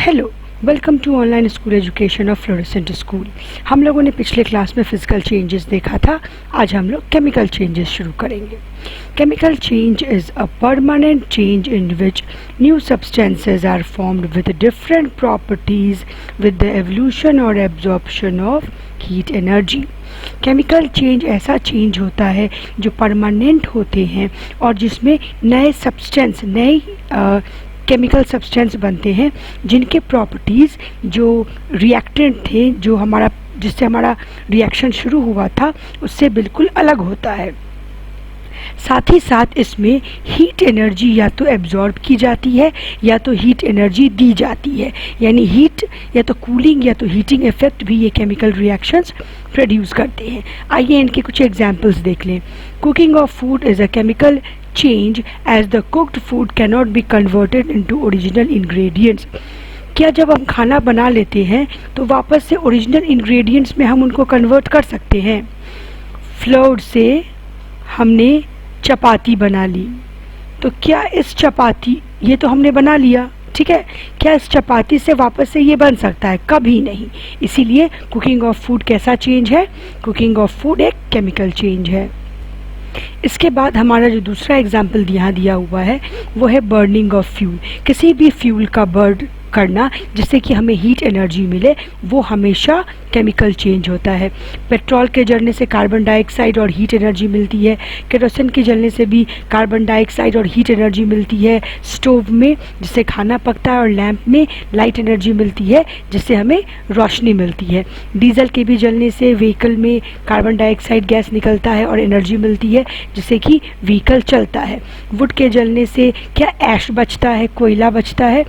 Hello, welcome to online school education of fluorescent school. हम लोगों ने पिछले क्लास में फिजिकल चेंजेस देखा था। आज हम लोग केमिकल चेंजेस शुरू करेंगे। Chemical change is a permanent change in which new substances are formed with different properties with the evolution और absorption of heat energy. Chemical change ऐसा चेंज होता है जो परमानेंट होते हैं और जिसमें नए सब्सटेंस, नए केमिकल सब्सटेंस बनते हैं जिनके प्रॉपर्टीज़ जो रिएक्टेंट थे, जिससे हमारा रिएक्शन शुरू हुआ था, उससे बिल्कुल अलग होता है। साथ ही साथ इसमें हीट एनर्जी या तो एब्जॉर्ब की जाती है या तो हीट एनर्जी दी जाती है, यानी हीट या तो कूलिंग या तो हीटिंग इफेक्ट भी ये केमिकल रिएक्शंस प्रोड्यूस करते हैं। आइए इनके कुछ एग्जांपल्स देख लें। Cooking of food is a chemical change as the cooked food cannot be converted into original ingredients। क्या जब हम खाना बना लेते हैं तो वापस से ओरिजिनल इंग्रेडिएंट्स में हम उनको कन्वर्ट कर सकते हैं। फ्लोर से हमने चपाती बना ली, तो क्या इस चपाती, ये तो हमने बना लिया, ठीक है, क्या इस चपाती से वापस से ये बन सकता है? कभी नहीं। इसीलिए कुकिंग ऑफ फूड कैसा चेंज है? कुकिंग ऑफ फूड एक केमिकल चेंज है। इसके बाद हमारा जो दूसरा एग्जाम्पल यहाँ दिया हुआ है वो है बर्निंग ऑफ फ्यूल। किसी भी फ्यूल का बर्न करना जिससे कि हमें हीट एनर्जी मिले, वो हमेशा केमिकल चेंज होता है। पेट्रोल के जलने से कार्बन डाइऑक्साइड और हीट एनर्जी मिलती है। केरोसिन के जलने से भी कार्बन डाइऑक्साइड और हीट एनर्जी मिलती है। स्टोव में जिससे खाना पकता है और लैंप में लाइट एनर्जी मिलती है जिससे हमें रोशनी मिलती है। डीजल के भी जलने से व्हीकल में कार्बन डाइऑक्साइड गैस निकलता है और एनर्जी मिलती है जिससे कि व्हीकल चलता है। वुड के जलने से क्या ऐश बचता है, कोयला बचता है।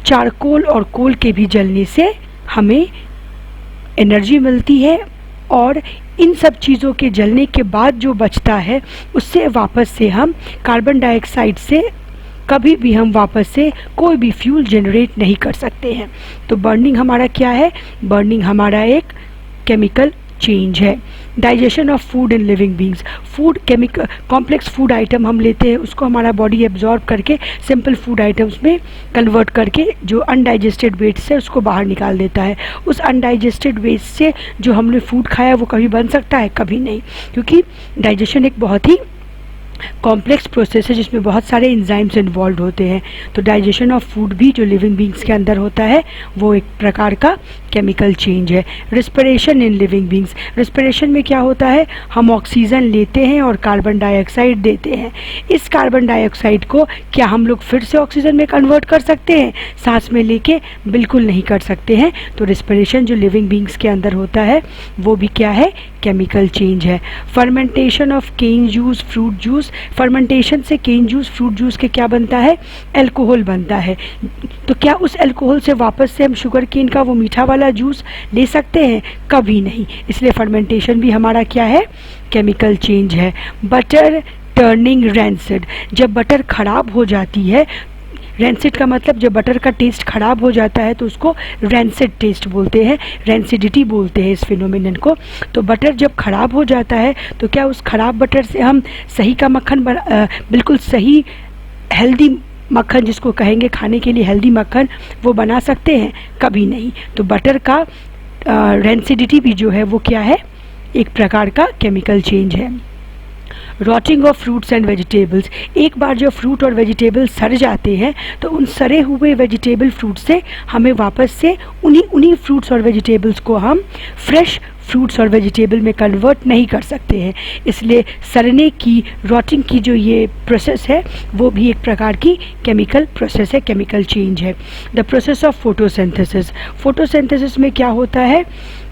चारकोल और कोल के भी जलने से हमें एनर्जी मिलती है और इन सब चीज़ों के जलने के बाद जो बचता है उससे वापस से हम कार्बन डाइऑक्साइड से कभी भी हम वापस से कोई भी फ्यूल जनरेट नहीं कर सकते हैं। तो बर्निंग हमारा क्या है? बर्निंग हमारा एक केमिकल चेंज है। Digestion of food in living beings. Food chemical complex food item हम लेते हैं, उसको हमारा बॉडी एब्जॉर्ब करके सिंपल फूड आइटम्स में कन्वर्ट करके जो अनडाइजेस्टेड वेस्ट है उसको बाहर निकाल देता है। उस अनडाइजेस्टेड वेस्ट से जो हमने फूड खाया वो कभी बन सकता है? कभी नहीं, क्योंकि डाइजेशन एक बहुत ही कॉम्प्लेक्स प्रोसेस है जिसमें बहुत सारे एंजाइम्स इन्वॉल्व होते हैं। तो डाइजेशन ऑफ फूड भी जो लिविंग बींग्स के अंदर होता है वो एक प्रकार का केमिकल चेंज है। Respiration in living beings. Respiration में क्या होता है? हम ऑक्सीजन लेते हैं और कार्बन डाइऑक्साइड देते हैं। इस कार्बन डाइऑक्साइड को क्या हम लोग फिर से ऑक्सीजन में कन्वर्ट कर सकते हैं? सांस में लेके बिल्कुल नहीं कर सकते हैं। तो रिस्पिरेशन जो लिविंग बींग्स के अंदर होता है वो भी क्या है? केमिकल चेंज है। Fermentation of cane juice, fruit juice. Fermentation से केन जूस, फ्रूट जूस के क्या बनता है? अल्कोहल बनता है। तो क्या उस अल्कोहल से वापस से हम शुगर केन का वो मीठा वाला जूस ले सकते हैं? कभी नहीं। इसलिए फर्मेंटेशन भी हमारा क्या है? केमिकल चेंज है। Butter turning rancid. जब बटर खराब हो जाती है, रैंसिड का मतलब जब बटर का टेस्ट खराब हो जाता है तो उसको रैंसिड टेस्ट बोलते हैं, रैंसिडिटी बोलते हैं इस फिनोमिनन को। तो बटर जब खराब हो जाता है तो क्या उस खराब बटर से हम सही का मक्खन बिल्कुल सही हेल्दी मक्खन, जिसको कहेंगे खाने के लिए हेल्दी मक्खन, वो बना सकते हैं? कभी नहीं। तो बटर का रैंसिडिटी भी जो है वो क्या है? एक प्रकार का केमिकल चेंज है। Rotting of fruits and vegetables. एक बार जो फ्रूट और वेजिटेबल सड़ जाते हैं तो उन सड़े हुए वेजिटेबल फ्रूट से हमें वापस से उन्हीं फ्रूट्स और वेजिटेबल्स को हम फ्रेश फ्रूट्स और वेजिटेबल में कन्वर्ट नहीं कर सकते हैं। इसलिए सड़ने की, रॉटिंग की जो ये प्रोसेस है वो भी एक प्रकार की केमिकल प्रोसेस है, केमिकल चेंज है। The process of photosynthesis. Photosynthesis में क्या होता है?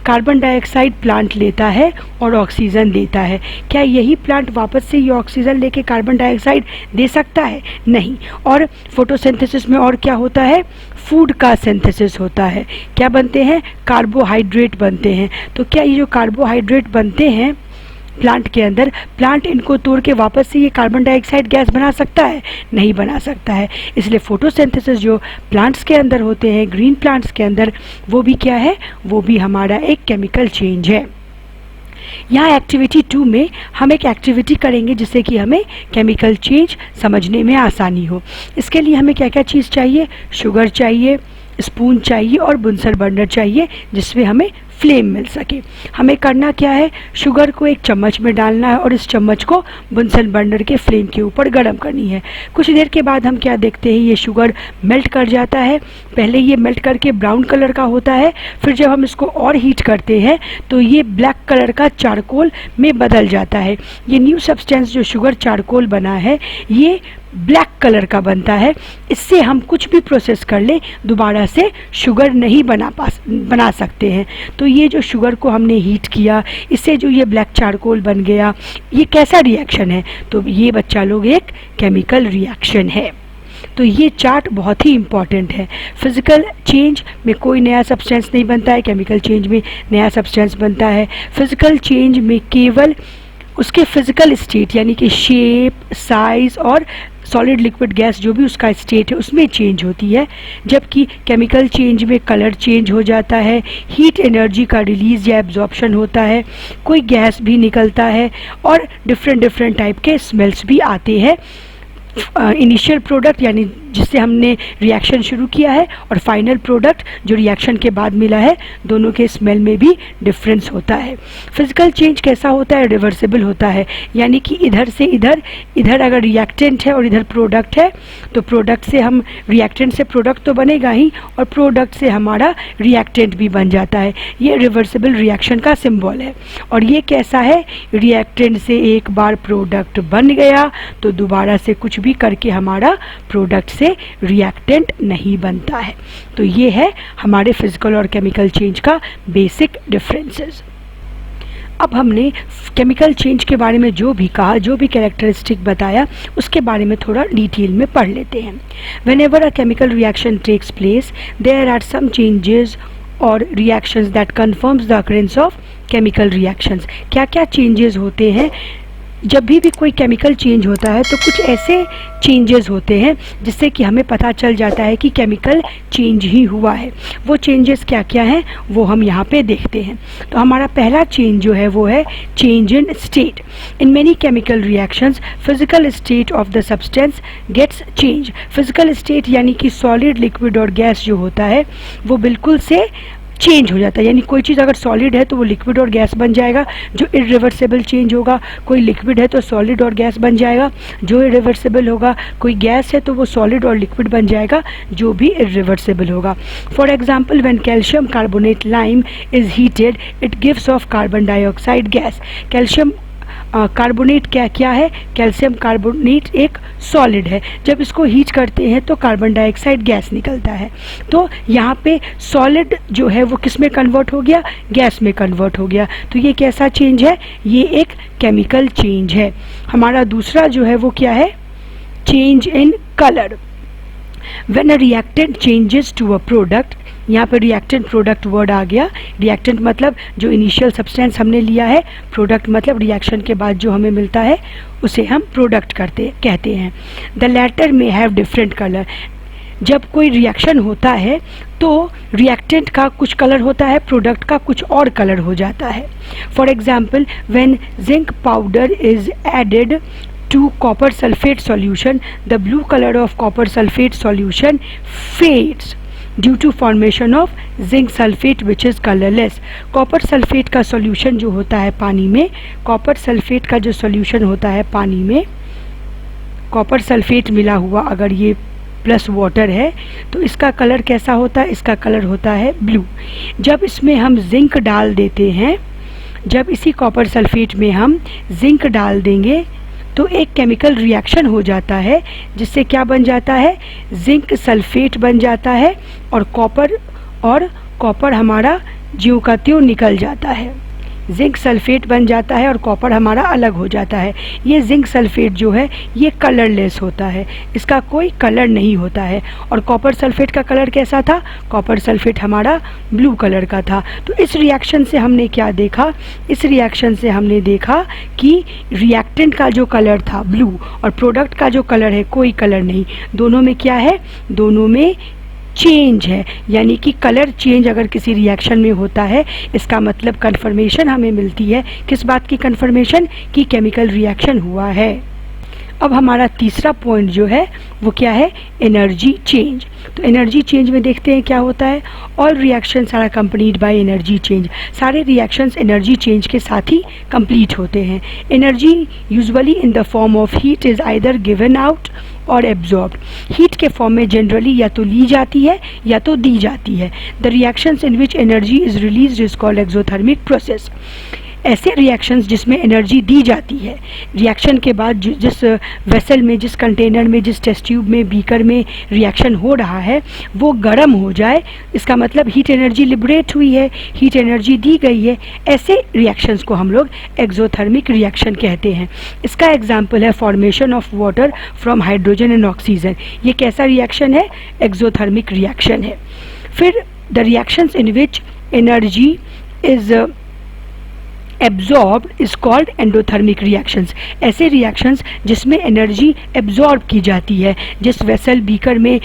कार्बन डाइऑक्साइड प्लांट लेता है और ऑक्सीजन देता है। क्या यही प्लांट वापस से ये ऑक्सीजन लेके कार्बन डाइऑक्साइड दे सकता है? नहीं। और फोटोसिंथेसिस में और क्या होता है? फूड का सिंथेसिस होता है। क्या बनते हैं? कार्बोहाइड्रेट बनते हैं। तो क्या ये जो कार्बोहाइड्रेट बनते हैं प्लांट के अंदर, प्लांट इनको तोड़ के वापस से ये कार्बन डाइऑक्साइड गैस बना सकता है? नहीं बना सकता है। इसलिए फोटोसिंथेसिस जो प्लांट्स के अंदर होते हैं, ग्रीन प्लांट्स के अंदर, वो भी क्या है? वो भी हमारा एक केमिकल चेंज है। यहाँ एक्टिविटी 2 में हम एक एक्टिविटी करेंगे जिससे कि हमें केमिकल चेंज समझने में आसानी हो। इसके लिए हमें क्या क्या चीज़ चाहिए? शुगर चाहिए, स्पून चाहिए और बुनसन बर्नर चाहिए जिसमें हमें फ्लेम मिल सके। हमें करना क्या है, शुगर को एक चम्मच में डालना है और इस चम्मच को बुनसन बर्नर के फ्लेम के ऊपर गर्म करनी है। कुछ देर के बाद हम क्या देखते हैं, ये शुगर मेल्ट कर जाता है। पहले ये मेल्ट करके ब्राउन कलर का होता है, फिर जब हम इसको और हीट करते हैं तो ये ब्लैक कलर का चारकोल में बदल जाता है। ये न्यू सब्सटेंस जो शुगर चारकोल बना है ये ब्लैक कलर का बनता है। इससे हम कुछ भी प्रोसेस कर लें दोबारा से शुगर नहीं बना सकते हैं। तो ये जो शुगर को हमने हीट किया, इससे जो ये ब्लैक चारकोल बन गया, ये कैसा रिएक्शन है, तो ये बच्चा लोग एक केमिकल रिएक्शन है। तो ये चार्ट बहुत ही इम्पॉर्टेंट है। फिजिकल चेंज में कोई नया सब्सटेंस नहीं बनता है, केमिकल चेंज में नया सब्सटेंस बनता है। फिजिकल चेंज में केवल उसके फिजिकल स्टेट यानी कि शेप, साइज और सॉलिड, लिक्विड, गैस जो भी उसका स्टेट है उसमें चेंज होती है। जबकि केमिकल चेंज में कलर चेंज हो जाता है, हीट एनर्जी का रिलीज या एब्जॉर्प्शन होता है, कोई गैस भी निकलता है और डिफरेंट टाइप के स्मेल्स भी आते हैं। इनिशियल प्रोडक्ट यानी जिससे हमने रिएक्शन शुरू किया है और फाइनल प्रोडक्ट जो रिएक्शन के बाद मिला है, दोनों के स्मेल में भी डिफरेंस होता है। फिजिकल चेंज कैसा होता है, रिवर्सिबल होता है, यानी कि इधर से इधर अगर रिएक्टेंट है और इधर प्रोडक्ट है तो प्रोडक्ट से हम रिएक्टेंट से प्रोडक्ट तो बनेगा ही और प्रोडक्ट से हमारा रिएक्टेंट भी बन जाता है। ये रिवर्सिबल रिएक्शन का सिंबल है। और ये कैसा है, रिएक्टेंट से एक बार प्रोडक्ट बन गया तो दोबारा से कुछ भी करके हमारा प्रोडक्ट से रिएक्टेंट नहीं बनता है। तो ये है हमारे फिजिकल और केमिकल चेंज का बेसिक डिफरेंसेस। अब हमने केमिकल चेंज के बारे में जो भी कहा, जो भी कैरेक्टरिस्टिक बताया, उसके बारे में थोड़ा डिटेल में पढ़ लेते हैं। Whenever a chemical reaction takes place there are some changes और reactions that confirms the occurrence of chemical reactions. क्या क्या चेंजेस होते हैं जब भी कोई केमिकल चेंज होता है, तो कुछ ऐसे चेंजेस होते हैं जिससे कि हमें पता चल जाता है कि केमिकल चेंज ही हुआ है। वो चेंजेस क्या क्या हैं वो हम यहाँ पे देखते हैं। तो हमारा पहला चेंज जो है वो है change in state. In many chemical reactions physical state of the substance gets change. Physical state यानी कि सॉलिड, लिक्विड और गैस जो होता है वो बिल्कुल से चेंज हो जाता है। यानी कोई चीज़ अगर सॉलिड है तो वो लिक्विड और गैस बन जाएगा, जो इरिवर्सिबल चेंज होगा। कोई लिक्विड है तो सॉलिड और गैस बन जाएगा, जो इरिवर्सिबल होगा। कोई गैस है तो वो सॉलिड और लिक्विड बन जाएगा, जो भी इरिवर्सिबल होगा। For example, when calcium carbonate lime is heated it gives off carbon dioxide gas. Calcium carbonate क्या है, कैल्शियम कार्बोनेट एक सॉलिड है। जब इसको हीट करते हैं तो कार्बन डाइऑक्साइड गैस निकलता है। तो यहाँ पे सॉलिड जो है वो किस में कन्वर्ट हो गया, गैस में कन्वर्ट हो गया। तो ये कैसा चेंज है, ये एक केमिकल चेंज है। हमारा दूसरा जो है वो क्या है, change in colour. When a reactant changes to a product, यहाँ पर रिएक्टेंट प्रोडक्ट वर्ड आ गया। रिएक्टेंट मतलब जो इनिशियल सब्सटेंस हमने लिया है, प्रोडक्ट मतलब रिएक्शन के बाद जो हमें मिलता है उसे हम प्रोडक्ट कहते हैं। द लैटर में हैव डिफरेंट कलर। जब कोई रिएक्शन होता है तो रिएक्टेंट का कुछ कलर होता है, प्रोडक्ट का कुछ और कलर हो जाता है। For example, when zinc powder is added to copper sulfate solution, the blue color of copper sulfate solution fades due to formation of zinc sulfate which is colorless. copper sulfate का solution जो होता है पानी में, copper sulfate का जो solution होता है पानी में, copper sulfate मिला हुआ अगर ये प्लस वाटर है तो इसका कलर कैसा होता है, इसका कलर होता है ब्लू। जब इसमें हम जिंक डाल देते हैं, जब इसी कॉपर सल्फेट में हम जिंक डाल देंगे तो एक केमिकल रिएक्शन हो जाता है जिससे क्या बन जाता है, जिंक सल्फेट बन जाता है और कॉपर हमारा ज्यों का त्यों निकल जाता है। जिंक सल्फेट बन जाता है और कॉपर हमारा अलग हो जाता है। ये जिंक सल्फेट जो है ये कलरलेस होता है, इसका कोई कलर नहीं होता है। और कॉपर सल्फेट का कलर कैसा था, कॉपर सल्फेट हमारा ब्लू कलर का था। तो इस रिएक्शन से हमने क्या देखा, इस रिएक्शन से हमने देखा कि रिएक्टेंट का जो कलर था ब्लू और प्रोडक्ट का जो कलर है कोई कलर नहीं, दोनों में क्या है, दोनों में चेंज है। यानी कि कलर चेंज अगर किसी रिएक्शन में होता है इसका मतलब कन्फर्मेशन हमें मिलती है। किस बात की कन्फर्मेशन, कि केमिकल रिएक्शन हुआ है। अब हमारा तीसरा पॉइंट जो है वो क्या है, एनर्जी चेंज। तो एनर्जी चेंज में देखते हैं क्या होता है, all reactions are accompanied by energy change. सारे रिएक्शंस एनर्जी चेंज के साथ ही कंप्लीट होते हैं। Energy usually in the form of heat is either given out और एब्जॉर्ब्ड। हीट के फॉर्म में जनरली या तो ली जाती है या तो दी जाती है। The reactions in which energy is released is called exothermic process. ऐसे रिएक्शंस जिसमें एनर्जी दी जाती है, रिएक्शन के बाद जिस वेसल में, जिस कंटेनर में, जिस टेस्ट ट्यूब में, बीकर में रिएक्शन हो रहा है वो गर्म हो जाए, इसका मतलब हीट एनर्जी लिबरेट हुई है, हीट एनर्जी दी गई है। ऐसे रिएक्शंस को हम लोग एक्सोथर्मिक रिएक्शन कहते हैं। इसका एग्जाम्पल है formation of water from hydrogen and oxygen. ये कैसा रिएक्शन है? एक्सोथर्मिक रिएक्शन है। फिर the reactions in which energy is absorbed is called endothermic reactions. ऐसे रिएक्शंस जिसमें एनर्जी एब्जॉर्ब की जाती है, जिस वेसल बीकर में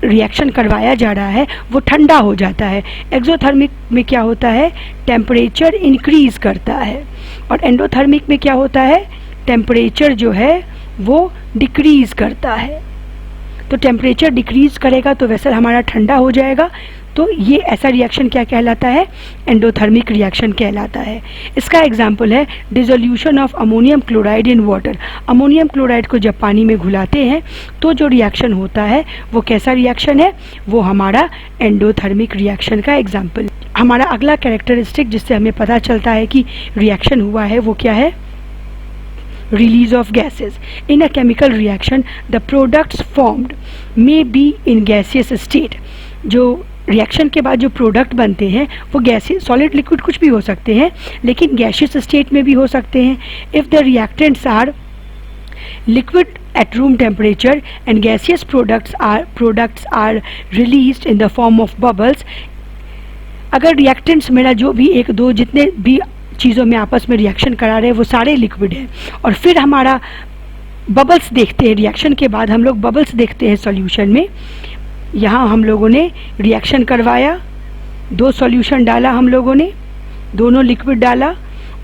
रिएक्शन करवाया जा रहा है वो ठंडा हो जाता है। एक्सोथर्मिक में क्या होता है? टेम्परेचर इंक्रीज करता है। और एंडोथर्मिक में क्या होता है? टेम्परेचर जो है वो डिक्रीज करता है। तो टेम्परेचर डिक्रीज करेगा तो वेसल हमारा ठंडा हो जाएगा। तो ये ऐसा रिएक्शन क्या कहलाता है? एंडोथर्मिक रिएक्शन कहलाता है। इसका एग्जाम्पल है dissolution of ammonium chloride in water. Ammonium chloride को जब पानी में घुलाते हैं तो जो रिएक्शन होता है वो कैसा रिएक्शन है? वो हमारा एंडोथर्मिक रिएक्शन का एग्जाम्पल। हमारा अगला कैरेक्टरिस्टिक जिससे हमें पता चलता है कि रिएक्शन हुआ है वो क्या है? Release of gases. In a chemical reaction, the products formed may be in gaseous state. जो रिएक्शन के बाद जो प्रोडक्ट बनते हैं वो गैसेस, सॉलिड, लिक्विड कुछ भी हो सकते हैं, लेकिन गैसियस स्टेट में भी हो सकते हैं। If the reactants are liquid at room temperature and gaseous products are released in the form of bubbles. अगर रिएक्टेंट्स मेरा जो भी एक दो जितने भी चीज़ों में आपस में रिएक्शन करा रहे हैं वो सारे लिक्विड हैं, और फिर हमारा बबल्स देखते हैं, रिएक्शन के बाद हम लोग बबल्स देखते हैं सॉल्यूशन में। यहाँ हम लोगों ने रिएक्शन करवाया, दो सॉल्यूशन डाला हम लोगों ने, दोनों लिक्विड डाला,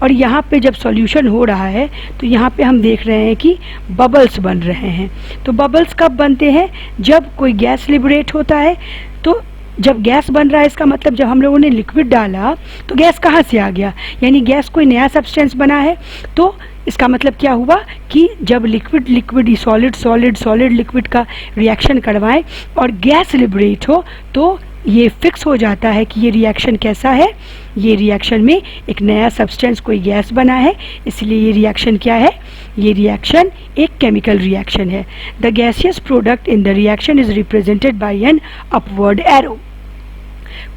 और यहाँ पे जब सॉल्यूशन हो रहा है तो यहाँ पे हम देख रहे हैं कि बबल्स बन रहे हैं। तो बबल्स कब बनते हैं? जब कोई गैस लिबरेट होता है। तो जब गैस बन रहा है इसका मतलब जब हम लोगों ने लिक्विड डाला तो गैस कहाँ से आ गया? यानी गैस कोई नया सब्सटेंस बना है। तो इसका मतलब क्या हुआ कि जब लिक्विड सॉलिड लिक्विड का रिएक्शन करवाएं और गैस लिबरेट हो तो ये फिक्स हो जाता है कि ये रिएक्शन कैसा है? ये रिएक्शन में एक नया सब्सटेंस, कोई गैस बना है, इसलिए ये रिएक्शन क्या है? ये रिएक्शन एक केमिकल रिएक्शन है। The gaseous product in the reaction is represented by an upward arrow.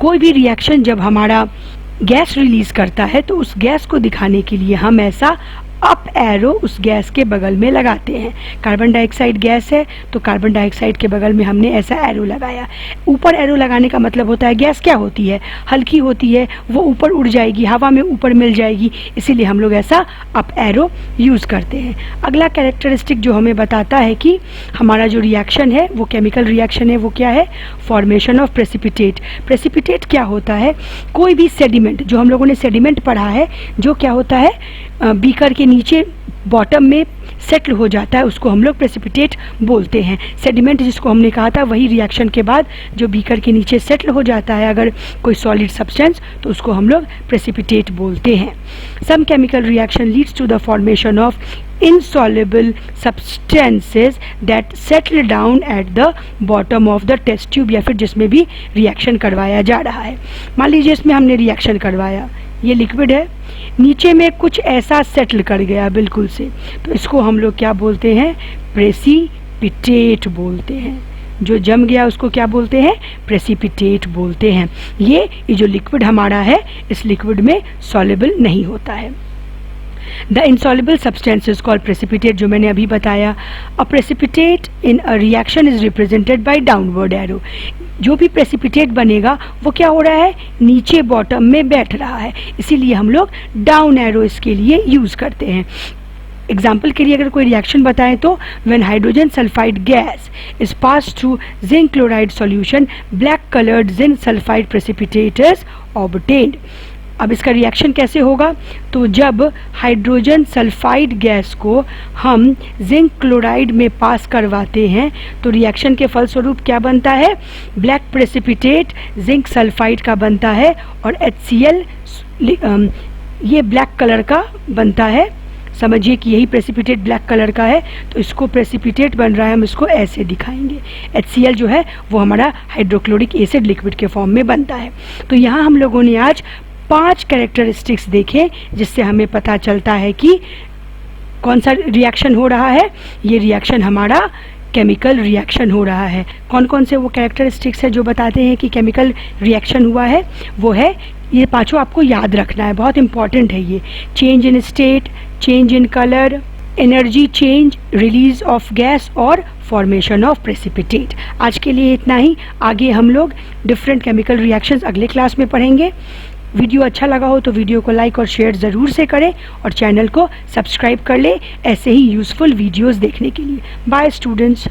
कोई भी रिएक्शन जब हमारा गैस रिलीज करता है तो उस गैस को दिखाने के लिए हम ऐसा अप एरो उस गैस के बगल में लगाते हैं। कार्बन डाइऑक्साइड गैस है तो कार्बन डाइऑक्साइड के बगल में हमने ऐसा एरो लगाया। ऊपर एरो लगाने का मतलब होता है गैस क्या होती है? हल्की होती है, वो ऊपर उड़ जाएगी, हवा में ऊपर मिल जाएगी, इसीलिए हम लोग ऐसा अप एरो यूज़ करते हैं। अगला कैरेक्टरिस्टिक जो हमें बताता है कि हमारा जो रिएक्शन है वो केमिकल रिएक्शन है, वो क्या है? Formation of precipitate. प्रेसिपिटेट क्या होता है? कोई भी सेडिमेंट, जो हम लोगों ने सेडिमेंट पढ़ा है, जो क्या होता है बीकर के नीचे बॉटम में सेटल हो जाता है, उसको हम लोग प्रेसिपिटेट बोलते हैं। सेडिमेंट जिसको हमने कहा था वही रिएक्शन के बाद जो बीकर के नीचे सेटल हो जाता है अगर कोई सॉलिड सब्सटेंस, तो उसको हम लोग प्रेसिपिटेट बोलते हैं। Some chemical reaction leads to the formation of insoluble substances that settle down at the bottom of the test tube, या फिर जिसमें भी रिएक्शन करवाया जा रहा है। मान लीजिए इसमें हमने रिएक्शन करवाया, ये लिक्विड है, नीचे में कुछ ऐसा सेटल कर गया बिल्कुल से, तो इसको हम लोग क्या बोलते हैं? प्रेसिपिटेट बोलते हैं। जो जम गया उसको क्या बोलते हैं? प्रेसिपिटेट बोलते हैं। ये जो लिक्विड हमारा है इस लिक्विड में सॉल्युबल नहीं होता है। The insoluble substance is called precipitate, जो मैंने अभी बताया। A precipitate in a reaction is represented by downward arrow। जो भी precipitate बनेगा वो क्या हो रहा है? नीचे बॉटम में बैठ रहा है, इसीलिए हम लोग डाउन एरो इसके लिए यूज़ करते हैं। एग्जाम्पल के लिए अगर कोई रिएक्शन बताएं तो when hydrogen sulphide gas is pass through zinc chloride solution, black coloured zinc sulphide precipitate is obtained. अब इसका रिएक्शन कैसे होगा, तो जब हाइड्रोजन सल्फाइड गैस को हम जिंक क्लोराइड में पास करवाते हैं तो रिएक्शन के फलस्वरूप क्या बनता है, ब्लैक प्रेसिपिटेट जिंक सल्फाइड का बनता है और HCl ये ब्लैक कलर का बनता है। समझिए कि यही प्रेसिपिटेट ब्लैक कलर का है, तो इसको प्रेसिपिटेट बन रहा है, हम इसको ऐसे दिखाएंगे। HCl जो है वो हमारा हाइड्रोक्लोरिक एसिड लिक्विड के फॉर्म में बनता है। तो यहाँ हम लोगों ने आज 5 कैरेक्टरिस्टिक्स देखे जिससे हमें पता चलता है कि कौन सा रिएक्शन हो रहा है। ये रिएक्शन हमारा केमिकल रिएक्शन हो रहा है। कौन कौन से वो कैरेक्टरिस्टिक्स है जो बताते हैं कि केमिकल रिएक्शन हुआ है, वो है ये 5 आपको याद रखना है, बहुत इंपॉर्टेंट है ये। Change in state, change in colour, energy change, release of gas और फॉर्मेशन ऑफ प्रेसिपिटेट। आज के लिए इतना ही। आगे हम लोग डिफरेंट केमिकल रिएक्शंस अगले क्लास में पढ़ेंगे। वीडियो अच्छा लगा हो तो वीडियो को लाइक और शेयर ज़रूर से करें और चैनल को सब्सक्राइब कर लें ऐसे ही यूज़फुल वीडियोस देखने के लिए। By students.